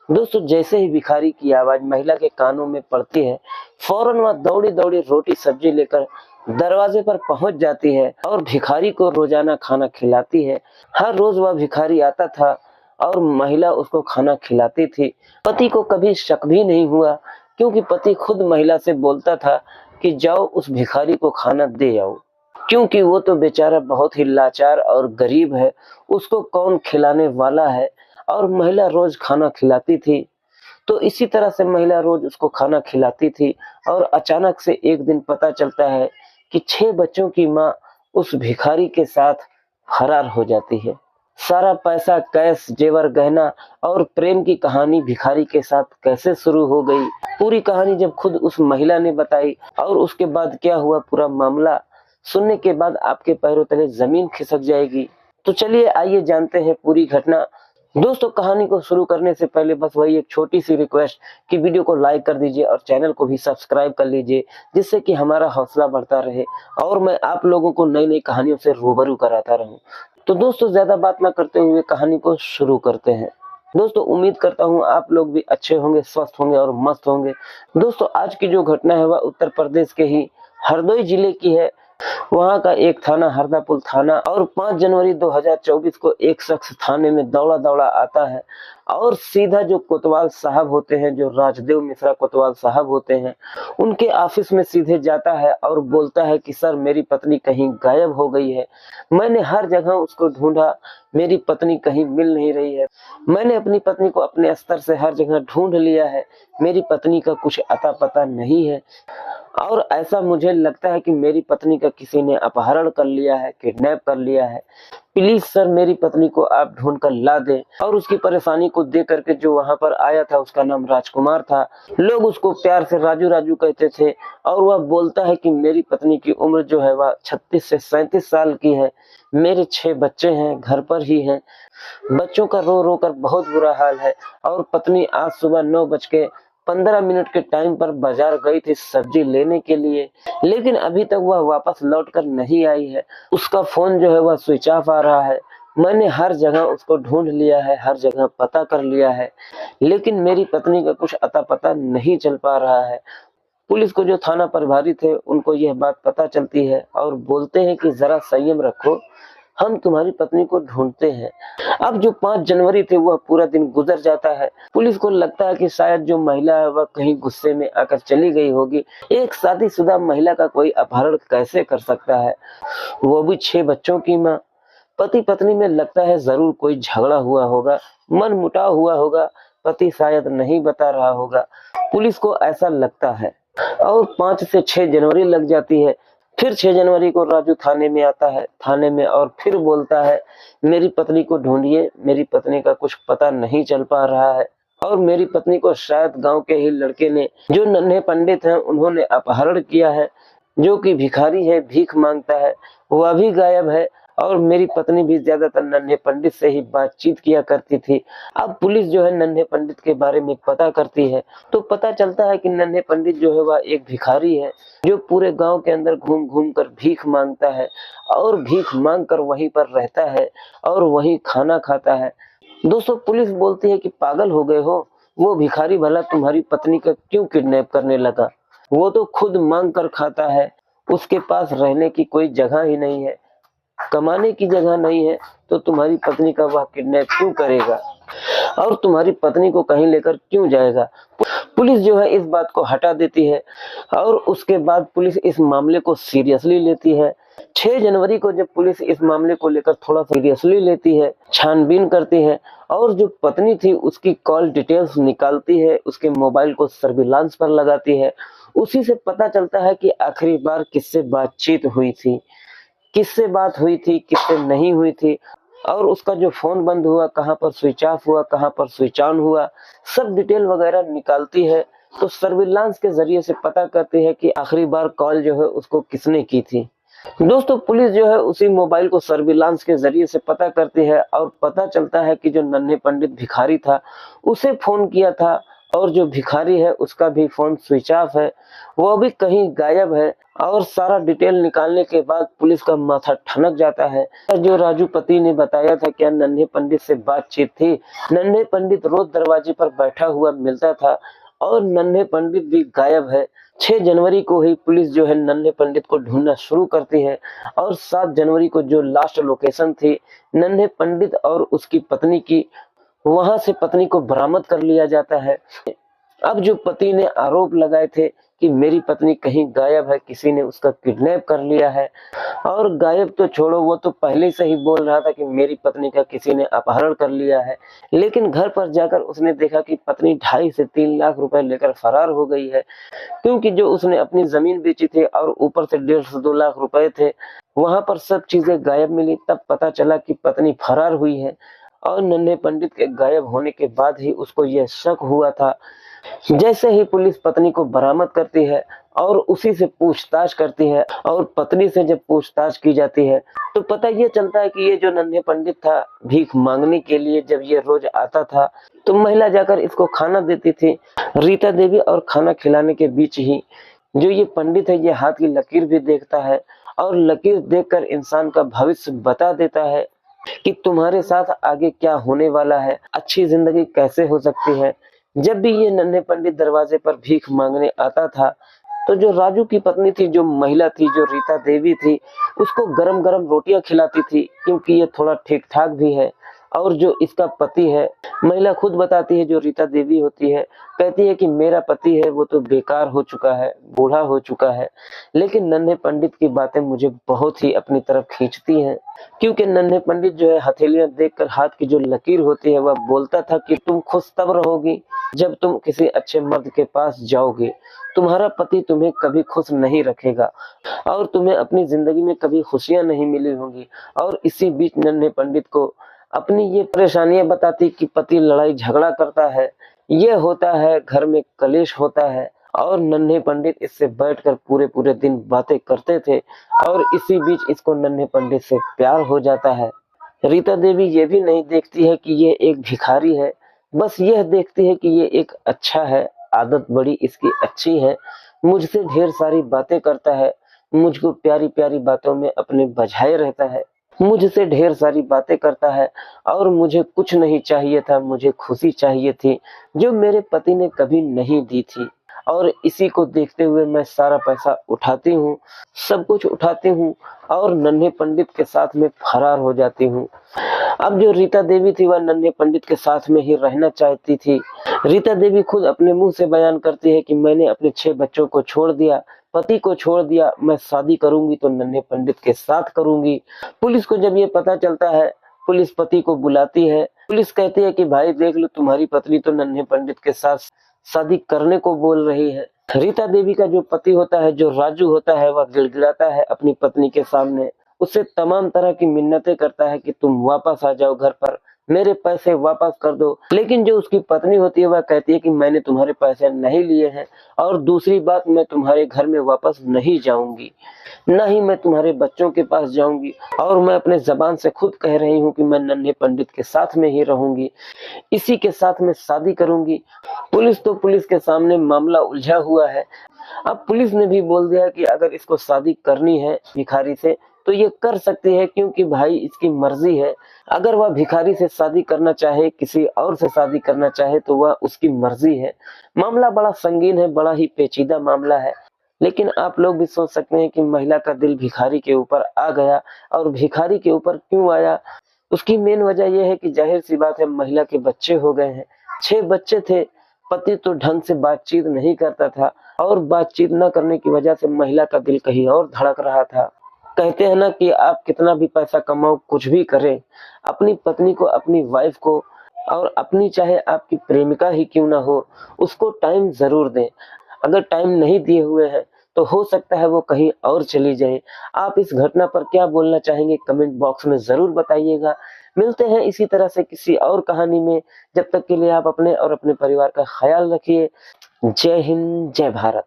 दोस्तों जैसे ही भिखारी की आवाज महिला के कानों में पड़ती है, फौरन वह दौड़ी दौड़ी रोटी सब्जी लेकर दरवाजे पर पहुंच जाती है और भिखारी को रोजाना खाना खिलाती है। हर रोज वह भिखारी आता था और महिला उसको खाना खिलाती थी। पति को कभी शक भी नहीं हुआ, क्योंकि पति खुद महिला से बोलता था कि जाओ उस भिखारी को खाना दे आओ, क्योंकि वो तो बेचारा बहुत ही लाचार और गरीब है, उसको कौन खिलाने वाला है। और महिला रोज खाना खिलाती थी। तो इसी तरह से महिला रोज उसको खाना खिलाती थी और अचानक से एक दिन पता चलता है कि 6 बच्चों की माँ उस भिखारी के साथ फरार हो जाती है। सारा पैसा, कैश, जेवर, गहना और प्रेम की कहानी भिखारी के साथ कैसे शुरू हो गई, पूरी कहानी जब खुद उस महिला ने बताई और उसके बाद क्या हुआ, पूरा मामला सुनने के बाद आपके पैरों तले जमीन खिसक जाएगी। तो चलिए आइए जानते हैं पूरी घटना। दोस्तों कहानी को शुरू करने से पहले बस वही एक छोटी सी रिक्वेस्ट कि वीडियो को लाइक कर दीजिए और चैनल को भी सब्सक्राइब कर लीजिए, जिससे कि हमारा हौसला बढ़ता रहे और मैं आप लोगों को नई नई कहानियों से रूबरू कराता रहूं। तो दोस्तों ज्यादा बात ना करते हुए कहानी को शुरू करते हैं। दोस्तों उम्मीद करता हूं आप लोग भी अच्छे होंगे, स्वस्थ होंगे और मस्त होंगे। दोस्तों आज की जो घटना है वह उत्तर प्रदेश के ही हरदोई जिले की है। वहां का एक थाना हरदापुर थाना, और 5 जनवरी 2024 को एक शख्स थाने में दौड़ा दौड़ा आता है और सीधा जो कोतवाल साहब होते हैं, जो राजदेव मिश्रा कोतवाल साहब होते हैं, उनके ऑफिस में सीधे जाता है और बोलता है कि सर मेरी पत्नी कहीं गायब हो गई है, मैंने हर जगह उसको ढूंढा, मेरी पत्नी कहीं मिल नहीं रही है, मैंने अपनी पत्नी को अपने स्तर से हर जगह ढूंढ लिया है, मेरी पत्नी का कुछ अता पता नहीं है और ऐसा मुझे लगता है कि मेरी पत्नी का किसी ने अपहरण कर लिया है, किडनैप कर लिया है, प्लीज सर मेरी पत्नी को आप ढूंढ कर ला दें। और उसकी परेशानी को देख करके जो वहां पर आया था, उसका नाम राजकुमार था, लोग उसको प्यार से राजू राजू कहते थे। और वह बोलता है कि मेरी पत्नी की उम्र जो है वह 36 से 37 साल की है, मेरे 6 बच्चे हैं, घर पर ही हैं, बच्चों का रो रो कर बहुत बुरा हाल है और पत्नी आज सुबह 9:15 के टाइम पर बाजार गई थी सब्जी लेने के लिए, लेकिन अभी तक वह वापस लौट कर नहीं आई है। उसका फोन जो है वह स्विच ऑफ आ रहा है। मैंने हर जगह उसको ढूंढ लिया है, हर जगह पता कर लिया है, लेकिन मेरी पत्नी का कुछ अता पता नहीं चल पा रहा है। पुलिस को जो थाना प्रभारी थे उनको यह बात पता चलती है और बोलते हैं कि जरा संयम रखो, हम तुम्हारी पत्नी को ढूंढते हैं। अब जो 5 जनवरी थे वह पूरा दिन गुजर जाता है। पुलिस को लगता है कि शायद जो महिला है वह कहीं गुस्से में आकर चली गई होगी। एक शादीशुदा महिला का कोई अपहरण कैसे कर सकता है, वो भी 6 बच्चों की माँ। पति पत्नी में लगता है जरूर कोई झगड़ा हुआ होगा, मन मुटाव हुआ होगा, पति शायद नहीं बता रहा होगा, पुलिस को ऐसा लगता है। और 5 से 6 जनवरी लग जाती है। फिर 6 जनवरी को राजू थाने में आता है, थाने में और फिर बोलता है मेरी पत्नी को ढूंढिए, मेरी पत्नी का कुछ पता नहीं चल पा रहा है और मेरी पत्नी को शायद गांव के ही लड़के ने, जो नन्हे पंडित हैं, उन्होंने अपहरण किया है, जो कि भिखारी है, भीख मांगता है, वह भी गायब है और मेरी पत्नी भी ज्यादातर नन्हे पंडित से ही बातचीत किया करती थी। अब पुलिस जो है नन्हे पंडित के बारे में पता करती है तो पता चलता है कि नन्हे पंडित जो है वह एक भिखारी है, जो पूरे गांव के अंदर घूम घूम कर भीख मांगता है और भीख मांग कर वहीं पर रहता है और वहीं खाना खाता है। दोस्तों पुलिस बोलती है कि पागल हो गए हो, वो भिखारी भला तुम्हारी पत्नी का क्यों किडनैप करने लगा, वो तो खुद मांग कर खाता है, उसके पास रहने की कोई जगह ही नहीं है, कमाने की जगह नहीं है, तो तुम्हारी पत्नी का वह किडनैप क्यों करेगा और तुम्हारी पत्नी को कहीं लेकर क्यों जाएगा। पुलिस जो है इस बात को हटा देती है और उसके बाद पुलिस इस मामले को सीरियसली लेती है। 6 जनवरी को जब पुलिस इस मामले को लेकर थोड़ा सीरियसली लेती है, छानबीन करती है और जो पत्नी थी उसकी कॉल डिटेल्स निकालती है, उसके मोबाइल को सर्विलांस पर लगाती है, उसी से पता चलता है कि आखिरी बार किससे बातचीत हुई थी, किससे बात हुई थी, किससे नहीं हुई थी, और उसका जो फोन बंद हुआ, कहां पर स्विच ऑफ हुआ, कहां पर स्विच ऑन हुआ, सब डिटेल वगैरह निकालती है। तो सर्विलांस के जरिए से पता करती है कि आखिरी बार कॉल जो है उसको किसने की थी। दोस्तों पुलिस जो है उसी मोबाइल को सर्विलांस के जरिए से पता करती है और पता चलता है कि जो नन्हे पंडित भिखारी था उसे फोन किया था और जो भिखारी है उसका भी फोन स्विच ऑफ है, वो भी कहीं गायब है। और सारा डिटेल निकालने के बाद पुलिस का माथा ठनक जाता है। जो राजू पति ने बताया था क्या नन्हे पंडित से बातचीत थी। नन्हे पंडित रोज दरवाजे पर बैठा हुआ मिलता था और नन्हे पंडित भी गायब है। 6 जनवरी को ही पुलिस जो है नन्हे पंडित को ढूंढना शुरू करती है और 7 जनवरी को जो लास्ट लोकेशन थी नन्हे पंडित और उसकी पत्नी की, वहां से पत्नी को बरामद कर लिया जाता है। अब जो पति ने आरोप लगाए थे कि मेरी पत्नी कहीं गायब है, किसी ने उसका किडनैप कर लिया है, और गायब तो छोड़ो, वो तो पहले से ही बोल रहा था कि मेरी पत्नी का किसी ने अपहरण कर लिया है। लेकिन घर पर जाकर उसने देखा कि पत्नी 2.5 से 3 लाख रुपए लेकर फरार हो गई है, क्योंकि जो उसने अपनी जमीन बेची थी और ऊपर से 1.5 से 2 लाख रुपए थे, वहां पर सब चीजें गायब मिली। तब पता चला कि पत्नी फरार हुई है और नन्हे पंडित के गायब होने के बाद ही उसको यह शक हुआ था। जैसे ही पुलिस पत्नी को बरामद करती है और उसी से पूछताछ करती है, और पत्नी से जब पूछताछ की जाती है तो पता ये चलता है कि ये जो नन्हे पंडित था भीख मांगने के लिए जब ये रोज आता था तो महिला जाकर इसको खाना देती थी। रीता देवी और खाना खिलाने के बीच ही जो ये पंडित है ये हाथ की लकीर भी देखता है और लकीर देखकर इंसान का भविष्य बता देता है कि तुम्हारे साथ आगे क्या होने वाला है, अच्छी जिंदगी कैसे हो सकती है। जब भी ये नन्हे पंडित दरवाजे पर भीख मांगने आता था तो जो राजू की पत्नी थी, जो महिला थी, जो रीता देवी थी, उसको गरम गरम रोटियां खिलाती थी, क्योंकि ये थोड़ा ठीक ठाक भी है। और जो इसका पति है, महिला खुद बताती है, जो रीता देवी होती है, कहती है कि मेरा पति है वो तो बेकार हो चुका है, बूढ़ा हो चुका है, लेकिन नन्हे पंडित की बातें मुझे बहुत ही अपनी तरफ खींचती हैं, क्योंकि नन्हे पंडित जो है हथेलियां देखकर हाथ की जो लकीर होती है वह बोलता था कि तुम खुश तब रहोगी जब तुम किसी अच्छे मर्द के पास जाओगे, तुम्हारा पति तुम्हें कभी खुश नहीं रखेगा और तुम्हें अपनी जिंदगी में कभी खुशियां नहीं मिली होंगी। और इसी बीच नन्हे पंडित को अपनी ये परेशानियां बताती कि पति लड़ाई झगड़ा करता है, ये होता है, घर में कलेश होता है, और नन्हे पंडित इससे बैठकर पूरे पूरे दिन बातें करते थे। और इसी बीच इसको नन्हे पंडित से प्यार हो जाता है। रीता देवी ये भी नहीं देखती है कि ये एक भिखारी है, बस यह देखती है कि ये एक अच्छा है, आदत बड़ी इसकी अच्छी है, मुझसे ढेर सारी बातें करता है, मुझको प्यारी प्यारी बातों में अपने बझाए रहता है, मुझसे ढेर सारी बातें करता है, और मुझे कुछ नहीं चाहिए था, मुझे खुशी चाहिए थी जो मेरे पति ने कभी नहीं दी थी। और इसी को देखते हुए मैं सारा पैसा उठाती हूँ, सब कुछ उठाती हूँ और नन्हे पंडित के साथ में फरार हो जाती हूँ। अब जो रीता देवी थी वह नन्हे पंडित के साथ में ही रहना चाहती थी। रीता देवी खुद अपने मुंह से बयान करती है कि मैंने अपने 6 बच्चों को छोड़ दिया, पति को छोड़ दिया, मैं शादी करूंगी तो नन्हे पंडित के साथ करूंगी। पुलिस को जब ये पता चलता है, पुलिस पति को बुलाती है। पुलिस कहती है कि भाई देख लो, तुम्हारी पत्नी तो नन्हे पंडित के साथ शादी करने को बोल रही है। रीता देवी का जो पति होता है, जो राजू होता है, वह गिड़गिड़ाता है अपनी पत्नी के सामने, उससे तमाम तरह की मिन्नतें करता है कि तुम वापस आ जाओ घर पर, मेरे पैसे वापस कर दो। लेकिन जो उसकी पत्नी होती है वह कहती है कि मैंने तुम्हारे पैसे नहीं लिए हैं, और दूसरी बात, मैं तुम्हारे घर में वापस नहीं जाऊंगी, न ही मैं तुम्हारे बच्चों के पास जाऊंगी, और मैं अपने जबान से खुद कह रही हूँ कि मैं नन्हे पंडित के साथ में ही रहूंगी, इसी के साथ में शादी करूंगी। पुलिस के सामने मामला उलझा हुआ है। अब पुलिस ने भी बोल दिया कि अगर इसको शादी करनी है भिखारी से तो ये कर सकती है, क्योंकि भाई इसकी मर्जी है। अगर वह भिखारी से शादी करना चाहे, किसी और से शादी करना चाहे, तो वह उसकी मर्जी है। मामला बड़ा संगीन है, बड़ा ही पेचीदा मामला है। लेकिन आप लोग भी सोच सकते हैं कि महिला का दिल भिखारी के ऊपर आ गया, और भिखारी के ऊपर क्यों आया, उसकी मेन वजह यह है कि जाहिर सी बात है, महिला के बच्चे हो गए हैं, 6 बच्चे थे, पति तो ढंग से बातचीत नहीं करता था, और बातचीत न करने की वजह से महिला का दिल कहीं और धड़क रहा था। कहते हैं ना कि आप कितना भी पैसा कमाओ, कुछ भी करें, अपनी पत्नी को, अपनी वाइफ को, और अपनी चाहे आपकी प्रेमिका ही क्यों ना हो, उसको टाइम जरूर दें। अगर टाइम नहीं दिए हुए हैं तो हो सकता है वो कहीं और चली जाए। आप इस घटना पर क्या बोलना चाहेंगे, कमेंट बॉक्स में जरूर बताइएगा। मिलते हैं इसी तरह से किसी और कहानी में। जब तक के लिए आप अपने और अपने परिवार का ख्याल रखिए। जय हिंद, जय भारत।